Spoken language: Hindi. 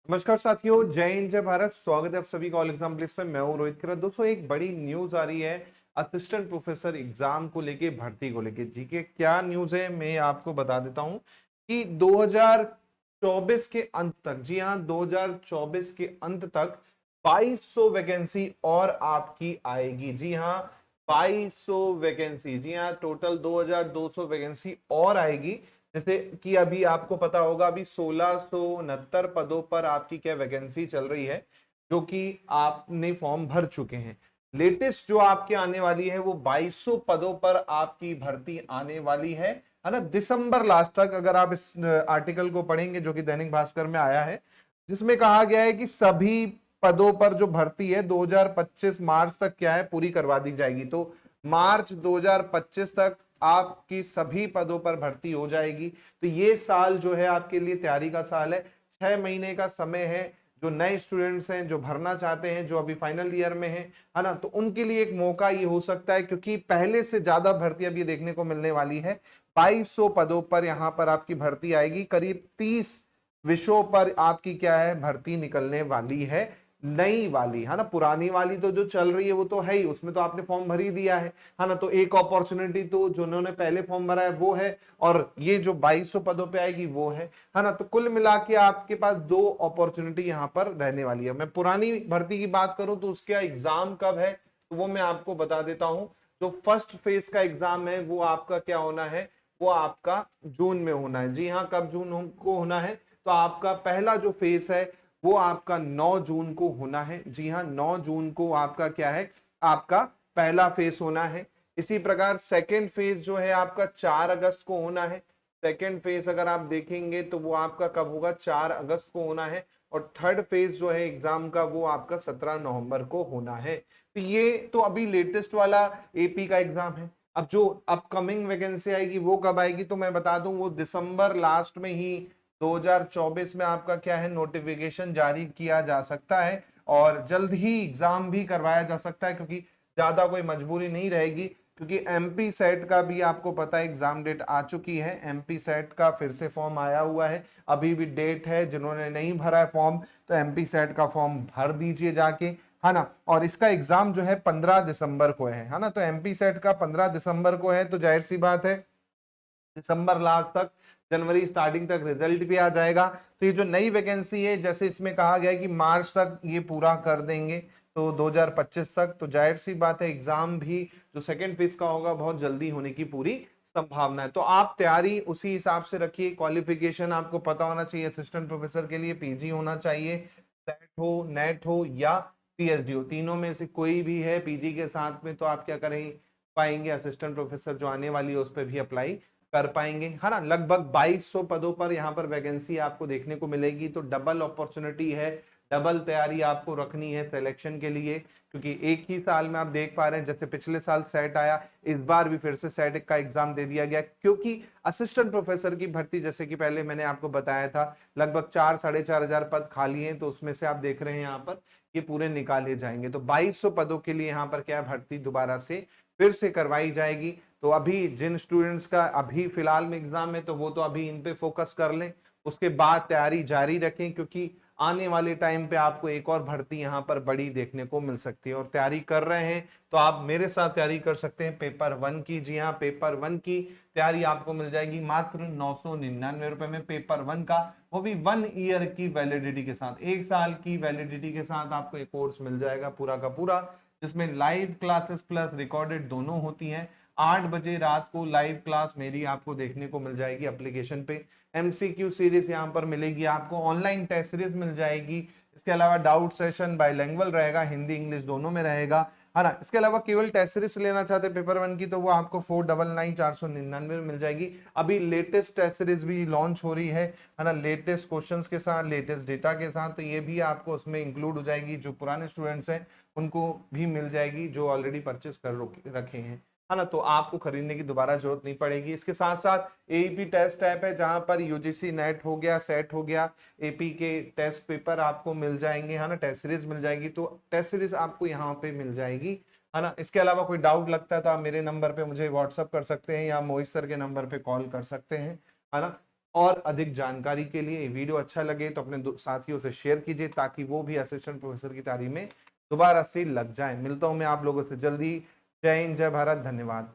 नमस्कार साथियों, जय हिंद जय भारत। स्वागत है आप सभी का ऑल एग्जाम प्लेस पे। मैं हूं रोहित खन्ना। दोस्तों, एक बड़ी न्यूज आ रही है असिस्टेंट प्रोफेसर एग्जाम को लेके, भर्ती को लेके। जी के क्या न्यूज है मैं आपको बता देता हूं कि 2024 के अंत तक, जी हां, 2024 के अंत तक 2200 वैकेंसी और आपकी आएगी। जी हां, 2200 वैकेंसी। जी हां, टोटल 2200 वैकेंसी और आएगी। जैसे कि अभी आपको पता होगा, अभी 1669 पदों पर आपकी क्या वैकेंसी चल रही है, जो कि आपने फॉर्म भर चुके हैं। लेटेस्ट जो आपके आने वाली है वो 2200 पदों पर आपकी भर्ती आने वाली है ना, दिसंबर लास्ट तक। अगर आप इस आर्टिकल को पढ़ेंगे जो कि दैनिक भास्कर में आया है, जिसमें कहा गया है कि सभी पदों पर जो भर्ती है 2025 मार्च तक क्या है पूरी करवा दी जाएगी। तो मार्च 2025 तक आपकी सभी पदों पर भर्ती हो जाएगी। तो ये साल जो है आपके लिए तैयारी का साल है। 6 महीने का समय है। जो नए स्टूडेंट्स हैं, जो भरना चाहते हैं, जो अभी फाइनल ईयर में है ना, तो उनके लिए एक मौका ये हो सकता है, क्योंकि पहले से ज्यादा भर्ती अब ये देखने को मिलने वाली है। 2200 पदों पर यहां पर आपकी भर्ती आएगी। करीब 30 विषयों पर आपकी क्या है भर्ती निकलने वाली है, नई वाली, है ना। पुरानी वाली तो जो चल रही है वो तो है ही, उसमें तो आपने फॉर्म भर ही दिया है ना। तो एक अपॉर्चुनिटी तो जिन्होंने पहले फॉर्म भरा है वो है, और ये जो 2200 पदों पे आएगी वो है ना। तो कुल मिला के आपके पास दो अपॉर्चुनिटी यहाँ पर रहने वाली है। मैं पुरानी भर्ती की बात करूं तो उसका एग्जाम कब है तो वो मैं आपको बता देता हूं। जो फर्स्ट फेज का एग्जाम है वो आपका क्या होना है, वो आपका जून में होना है। जी हाँ, कब जून को होना है, तो आपका पहला जो फेज है वो आपका 9 जून को होना है। जी हाँ, 9 जून को आपका क्या है, आपका पहला फेज होना है। इसी प्रकार सेकेंड फेज जो है आपका 4 अगस्त को होना है। सेकेंड फेज अगर आप देखेंगे तो वो आपका कब होगा, 4 अगस्त को होना है। और थर्ड फेज जो है एग्जाम का वो आपका 17 नवंबर को होना है। तो ये तो अभी लेटेस्ट वाला एपी का एग्जाम है। अब जो अपकमिंग वैकेंसी आएगी वो कब आएगी तो मैं बता दूं, वो दिसंबर लास्ट में ही 2024 में आपका क्या है नोटिफिकेशन जारी किया जा सकता है, और जल्द ही एग्जाम भी करवाया जा सकता है, क्योंकि ज्यादा कोई मजबूरी नहीं रहेगी। क्योंकि एमपी सेट का भी आपको पता है एग्जाम डेट आ चुकी है। एमपी सेट का फिर से फॉर्म आया हुआ है, अभी भी डेट है। जिन्होंने नहीं भरा है फॉर्म तो एमपी सेट का फॉर्म भर दीजिए जाके, है ना। और इसका एग्जाम जो है 15 दिसंबर को है ना। तो एमपी सेट का 15 दिसंबर को है, तो जाहिर सी बात है दिसंबर लास्ट तक, जनवरी स्टार्टिंग तक रिजल्ट भी आ जाएगा। तो ये जो नई वैकेंसी है, जैसे इसमें कहा गया है कि मार्च तक ये पूरा कर देंगे, तो 2025 तक, तो जाहिर सी बात है एग्जाम भी जो सेकेंड फेज का होगा बहुत जल्दी होने की पूरी संभावना है। तो आप तैयारी उसी हिसाब से रखिए। क्वालिफिकेशन आपको पता होना चाहिए, असिस्टेंट प्रोफेसर के लिए पीजी होना चाहिए। सेट हो, नेट हो या पीएचडी हो, तीनों में से कोई भी है पीजी के साथ में, तो आप क्या करें पाएंगे, असिस्टेंट प्रोफेसर जो आने वाली है उस पर भी अप्लाई कर पाएंगे, है ना। लगभग 2200 पदों पर यहाँ पर वैकेंसी आपको देखने को मिलेगी। तो डबल अपॉर्चुनिटी है, डबल तैयारी आपको रखनी है सिलेक्शन के लिए। क्योंकि एक ही साल में आप देख पा रहे हैं, जैसे पिछले साल सेट आया, इस बार भी फिर से सेट का एग्जाम दे दिया गया। क्योंकि असिस्टेंट प्रोफेसर की भर्ती, जैसे कि पहले मैंने आपको बताया था, लगभग 4-4.5 हजार पद खाली हैं। तो उसमें से आप देख रहे हैं यहाँ पर ये पूरे निकाले जाएंगे। तो 2200 पदों के लिए यहाँ पर क्या भर्ती दोबारा से फिर से करवाई जाएगी। तो अभी जिन स्टूडेंट्स का अभी फिलहाल में एग्जाम है, तो वो तो अभी इन पे फोकस कर लें, उसके बाद तैयारी जारी रखें, क्योंकि आने वाले टाइम पे आपको एक और भर्ती यहाँ पर बड़ी देखने को मिल सकती है। और तैयारी कर रहे हैं तो आप मेरे साथ तैयारी कर सकते हैं पेपर 1 की। जी हाँ, पेपर 1 की तैयारी आपको मिल जाएगी मात्र 999 रुपए में। पेपर 1 का, वो भी 1 ईयर की वैलिडिटी के साथ, 1 साल की वैलिडिटी के साथ आपको एक कोर्स मिल जाएगा पूरा का पूरा, जिसमें लाइव क्लासेस प्लस रिकॉर्डेड दोनों होती हैं। 8 बजे रात को लाइव क्लास मेरी आपको देखने को मिल जाएगी एप्लीकेशन पे। एमसीक्यू सीरीज यहाँ पर मिलेगी आपको, ऑनलाइन टेस्ट सीरीज मिल जाएगी। इसके अलावा डाउट सेशन बाइलैंग्वेज रहेगा, हिंदी इंग्लिश दोनों में रहेगा, है ना। इसके अलावा केवल टेस्ट सीरीज लेना चाहते पेपर 1 की, तो वो आपको 499499 में मिल जाएगी। अभी लेटेस्ट टेस्ट सीरीज भी लॉन्च हो रही है ना, लेटेस्ट क्वेश्चंस के साथ, लेटेस्ट डेटा के साथ। तो ये भी आपको उसमें इंक्लूड हो जाएगी। जो पुराने स्टूडेंट्स हैं उनको भी मिल जाएगी, जो ऑलरेडी परचेस कर रखे हैं, है ना। तो आपको खरीदने की दोबारा जरूरत नहीं पड़ेगी। इसके साथ साथ एईपी टेस्ट ऐप है, जहां पर यूजीसी नेट हो गया, सेट हो गया, एपी के टेस्ट पेपर आपको मिल जाएंगे, है ना। टेस्ट सीरीज मिल जाएगी, तो टेस्ट सीरीज आपको यहाँ पे मिल जाएगी, है ना। इसके अलावा कोई डाउट लगता है तो आप मेरे नंबर पे मुझे व्हाट्सअप कर सकते हैं, या मोहित सर के नंबर पे कॉल कर सकते हैं, है ना। और अधिक जानकारी के लिए ये वीडियो अच्छा लगे तो अपने साथियों से शेयर कीजिए ताकि वो भी असिस्टेंट प्रोफेसर की तैयारी में दोबारा से लग जाए। मिलता हूं मैं आप लोगों से जल्दी। जय हिंद, जय भारत, धन्यवाद।